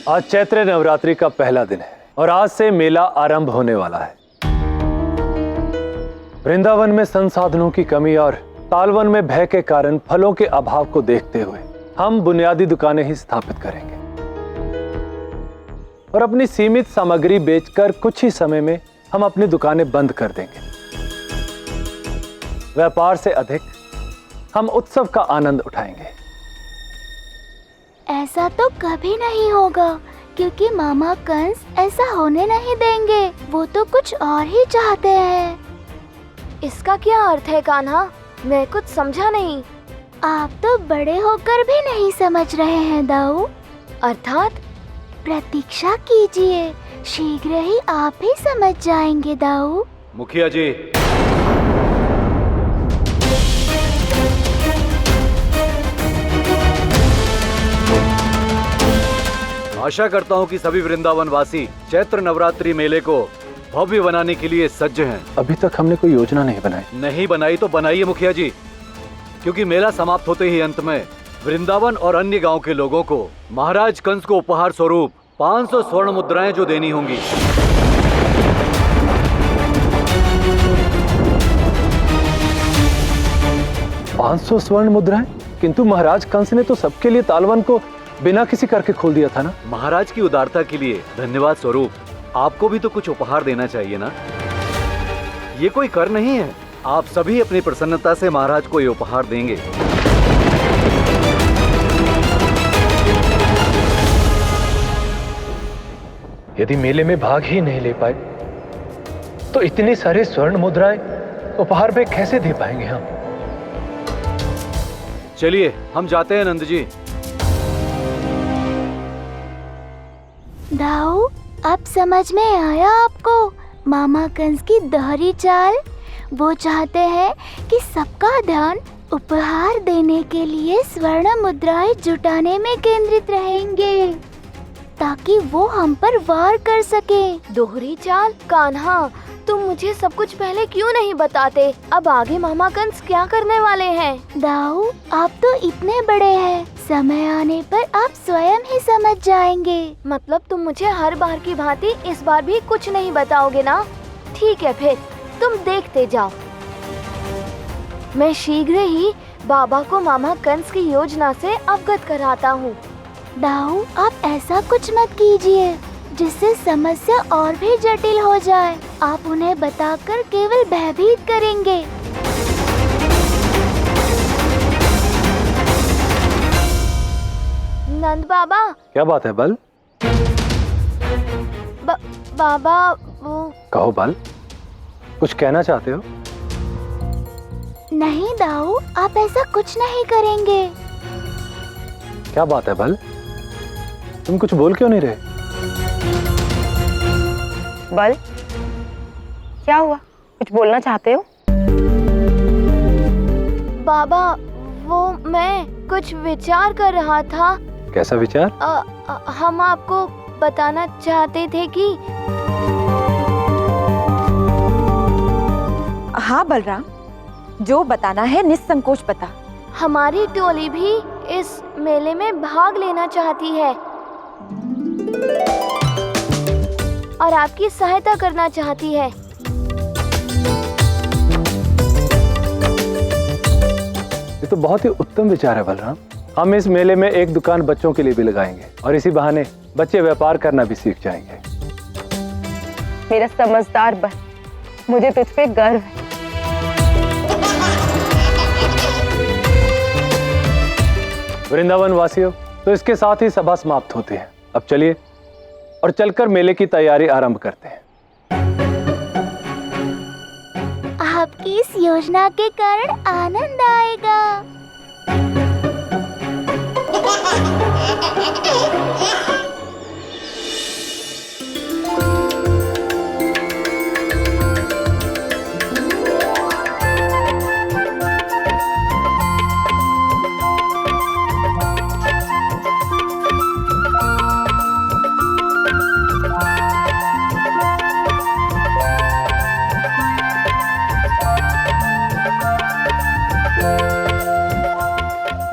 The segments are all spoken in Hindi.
आज चैत्र नवरात्रि का पहला दिन है और आज से मेला आरंभ होने वाला है। वृंदावन में संसाधनों की कमी और तालवन में भय के कारण फलों के अभाव को देखते हुए हम बुनियादी दुकानें ही स्थापित करेंगे और अपनी सीमित सामग्री बेचकर कुछ ही समय में हम अपनी दुकानें बंद कर देंगे। व्यापार से अधिक हम उत्सव का आनंद उठाएंगे। ऐसा तो कभी नहीं होगा, क्योंकि मामा कंस ऐसा होने नहीं देंगे। वो तो कुछ और ही चाहते हैं। इसका क्या अर्थ है कान्हा? मैं कुछ समझा नहीं। आप तो बड़े होकर भी नहीं समझ रहे हैं दाऊ। अर्थात? प्रतीक्षा कीजिए, शीघ्र ही आप ही समझ जाएंगे दाऊ। मुखिया जी, आशा करता हूँ कि सभी वृंदावन वासी चैत्र नवरात्रि मेले को भव्य बनाने के लिए सज्ज हैं। अभी तक हमने कोई योजना नहीं बनाई। नहीं बनाई तो बनाइए मुखिया जी, क्योंकि मेला समाप्त होते ही अंत में वृंदावन और अन्य गांव के लोगों को महाराज कंस को उपहार स्वरूप 500 स्वर्ण मुद्राएं जो देनी होंगी। $500 स्वर्ण मुद्राएं? किंतु महाराज कंस ने तो सबके लिए तालवन को बिना किसी कर के खोल दिया था ना। महाराज की उदारता के लिए धन्यवाद स्वरूप आपको भी तो कुछ उपहार देना चाहिए ना। ये कोई कर नहीं है, आप सभी अपनी प्रसन्नता से महाराज को ये उपहार देंगे। यदि मेले में भाग ही नहीं ले पाए तो इतनी सारी स्वर्ण मुद्राएं उपहार में कैसे दे पाएंगे हम? चलिए हम जाते हैं नंद जी। दाऊ, अब समझ में आया आपको मामा कंस की दोहरी चाल? वो चाहते हैं कि सबका ध्यान उपहार देने के लिए स्वर्ण मुद्राएं जुटाने में केंद्रित रहेंगे, ताकि वो हम पर वार कर सके। दोहरी चाल? कान्हा, तुम मुझे सब कुछ पहले क्यों नहीं बताते? अब आगे मामा कंस क्या करने वाले हैं? दाऊ, आप तो इतने बड़े हैं, समय आने पर आप स्वयं ही समझ जाएंगे। मतलब तुम मुझे हर बार की भांति इस बार भी कुछ नहीं बताओगे ना? ठीक है, फिर तुम देखते जाओ। मैं शीघ्र ही बाबा को मामा कंस की योजना से अवगत कराता हूँ। दाऊ, आप ऐसा कुछ मत कीजिए जिससे समस्या और भी जटिल हो जाए। आप उन्हें बताकर केवल भयभीत करेंगे। नंद बाबा। क्या बात है बल? बाबा वो। कहो बल, कुछ कहना चाहते हो? नहीं दाऊ, आप ऐसा कुछ नहीं करेंगे। क्या बात है बल, तुम कुछ बोल क्यों नहीं रहे? बल, क्या हुआ? कुछ बोलना चाहते हो? बाबा, वो मैं कुछ विचार कर रहा था। कैसा विचार? हम आपको बताना चाहते थे कि। हाँ बलराम, जो बताना है निसंकोच बता। हमारी टोली भी इस मेले में भाग लेना चाहती है और आपकी सहायता करना चाहती है। ये तो बहुत ही उत्तम विचार है बलराम। हम इस मेले में एक दुकान बच्चों के लिए भी लगाएंगे और इसी बहाने बच्चे व्यापार करना भी सीख जाएंगे। मेरा समझदार बन, मुझे तुझ पे गर्व है। वृंदावन वासियों, तो इसके साथ ही सभा समाप्त होती है। अब चलिए और चलकर मेले की तैयारी आरंभ करते हैं। आपकी इस योजना के कारण आनंद आएगा।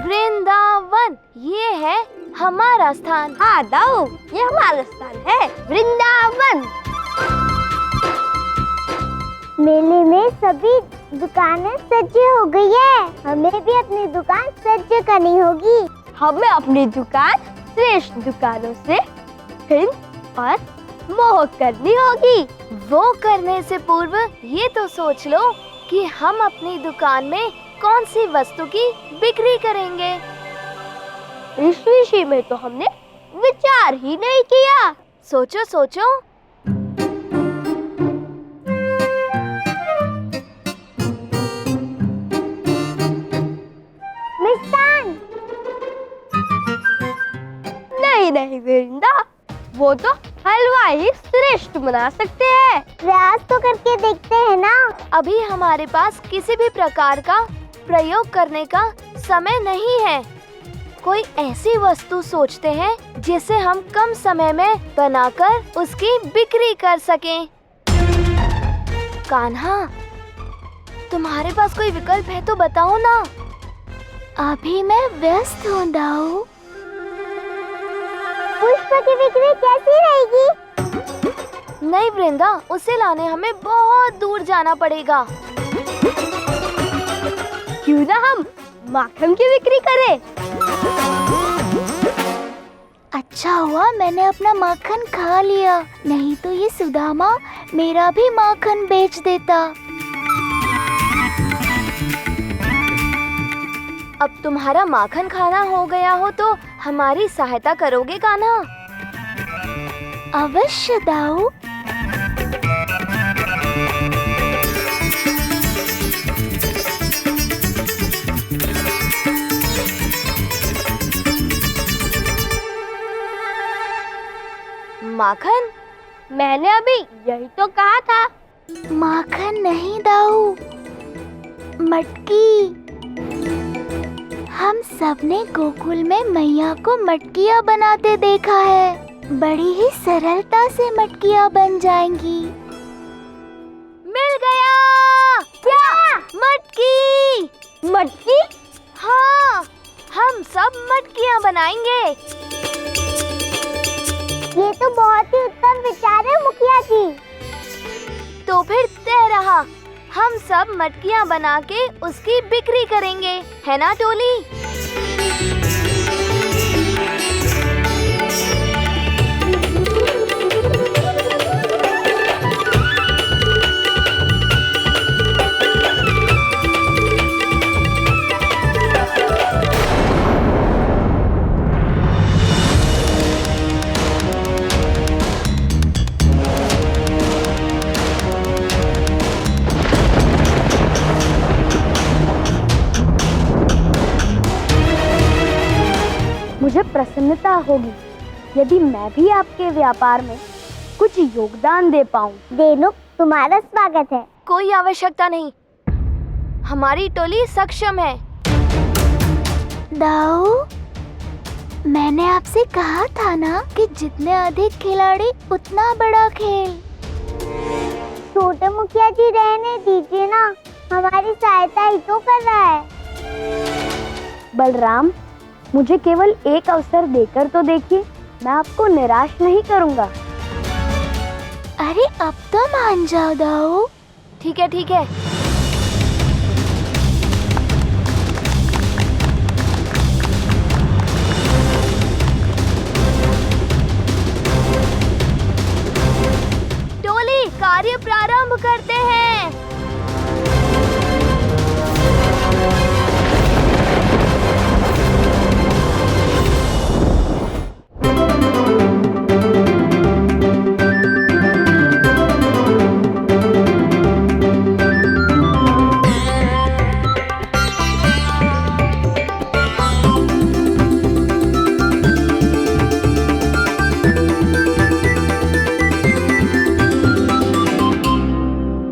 वृंदावन, ये है हमारा स्थान। हाँ दाऊ, ये सभी दुकानें सज्ज हो गई है, हमें भी अपनी दुकान सज्ज करनी होगी। हमें अपनी दुकान श्रेष्ठ दुकानों से हिंद और मोह करनी होगी। वो करने से पूर्व ये तो सोच लो कि हम अपनी दुकान में कौन सी वस्तु की बिक्री करेंगे। इस विषय में तो हमने विचार ही नहीं किया। सोचो सोचो। मिष्टान। नहीं वृंदा, वो तो हलवा ही श्रेष्ठ बना सकते हैं। प्रयास तो करके देखते हैं ना। अभी हमारे पास किसी भी प्रकार का प्रयोग करने का समय नहीं है। कोई ऐसी वस्तु सोचते हैं जिसे हम कम समय में बनाकर उसकी बिक्री कर सकें। कान्हा, तुम्हारे पास कोई विकल्प है तो बताओ ना। अभी मैं व्यस्त हूँ दाऊ। पुष्प की बिक्री कैसी रहेगी? नहीं वृंदा, उसे लाने हमें बहुत दूर जाना पड़ेगा। क्यों ना हम माखन की बिक्री करें? अच्छा हुआ मैंने अपना माखन खा लिया, नहीं तो ये सुदामा मेरा भी माखन बेच देता। अब तुम्हारा माखन खाना हो गया हो तो हमारी सहायता करोगे कान्हा? अवश्य दाऊ। माखन? मैंने अभी यही तो कहा था। माखन नहीं दाऊ, मटकी। हम सबने गोकुल में मैया को मटकियाँ बनाते देखा है। बड़ी ही सरलता से मटकियाँ बन जाएंगी। मिल गया! क्या? मटकी! मटकी? हाँ, हम सब मटकियाँ बनाएंगे। ये तो बहुत ही उत्तम विचार है मुखिया जी। तो फिर तय रहा, हम सब मटकियाँ बना के उसकी बिक्री करेंगे, है ना टोली? मुझे प्रसन्नता होगी यदि मैं भी आपके व्यापार में कुछ योगदान दे पाऊं। देनुक, तुम्हारा स्वागत है। कोई आवश्यकता नहीं, हमारी टोली सक्षम है। दाऊ, मैंने आपसे कहा था ना कि जितने अधिक खिलाड़ी उतना बड़ा खेल। छोटे मुखिया जी रहने दीजिए ना, हमारी सहायता ही तो कर रहा है। बलराम, मुझे केवल एक अवसर देकर तो देखिए, मैं आपको निराश नहीं करूंगा। अरे अब तो मान जाओ दाऊ। ठीक है ठीक है। टोली, कार्य प्रारंभ करते हैं।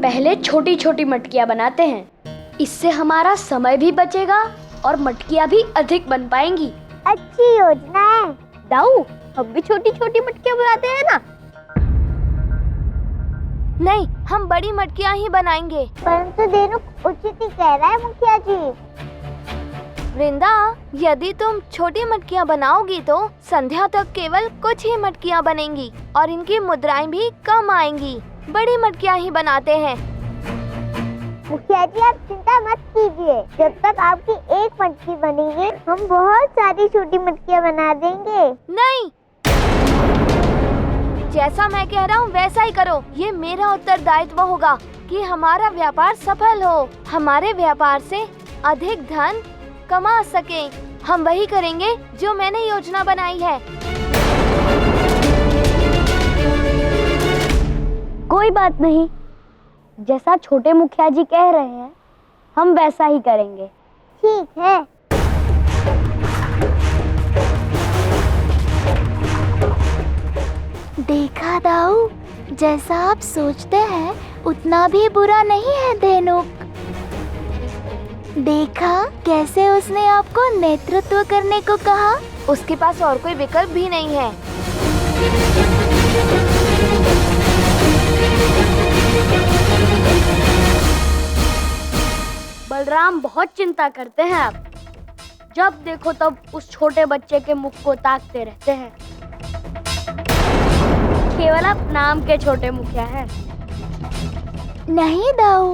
पहले छोटी छोटी मटकियाँ बनाते हैं, इससे हमारा समय भी बचेगा और मटकियाँ भी अधिक बन पाएंगी। अच्छी योजना है। दाऊ, हम भी छोटी छोटी मटकियाँ बनाते हैं ना? नहीं, हम बड़ी मटकियाँ ही बनाएंगे। परंतु देनुक उचित ही कह रहा है मुखिया जी। वृंदा, यदि तुम छोटी मटकियाँ बनाओगी तो संध्या तक केवल कुछ ही मटकियाँ बनेंगी और इनकी मुद्राएं भी कम आएंगी। बड़ी मटकियाँ ही बनाते हैं। मुखिया जी आप चिंता मत कीजिए, जब तक आपकी एक मटकी बनेगी हम बहुत सारी छोटी मटकियाँ बना देंगे। नहीं, जैसा मैं कह रहा हूँ वैसा ही करो। ये मेरा उत्तरदायित्व होगा कि हमारा व्यापार सफल हो, हमारे व्यापार से अधिक धन कमा सके। हम वही करेंगे जो मैंने योजना बनाई है। कोई बात नहीं, जैसा छोटे मुखिया जी कह रहे हैं हम वैसा ही करेंगे। ठीक है। देखा दाऊ, जैसा आप सोचते हैं उतना भी बुरा नहीं है धेनुक। देखा कैसे उसने आपको नेतृत्व करने को कहा। उसके पास और कोई विकल्प भी नहीं है। बलराम बहुत चिंता करते हैं आप, जब देखो तब उस छोटे बच्चे के मुख को ताकते रहते हैं। केवल आप नाम के छोटे मुखिया हैं। नहीं दाऊ,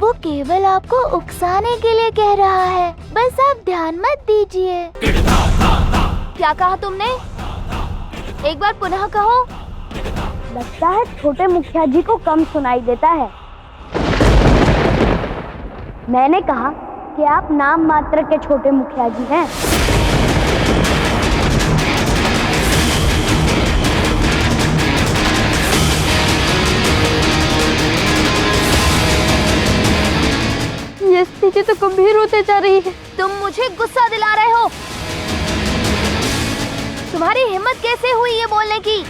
वो केवल आपको उकसाने के लिए कह रहा है, बस आप ध्यान मत दीजिए। क्या कहा तुमने? एक बार पुनः कहो। लगता है छोटे मुखिया जी को कम सुनाई देता है। मैंने कहा कि आप नाम मात्र के छोटे मुखिया जी हैं। ये स्थिति तो गंभीर होते जा रही है। तुम मुझे गुस्सा दिला रहे हो। तुम्हारी हिम्मत कैसे हुई ये बोलने की?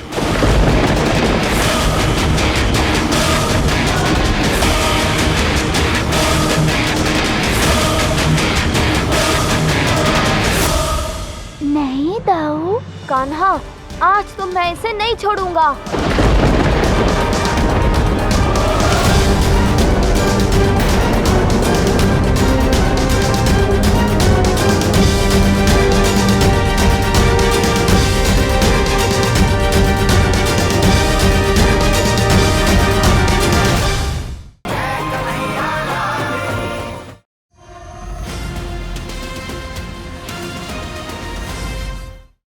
नहीं दाऊ। कान्हा, आज तो मैं इसे नहीं छोड़ूंगा।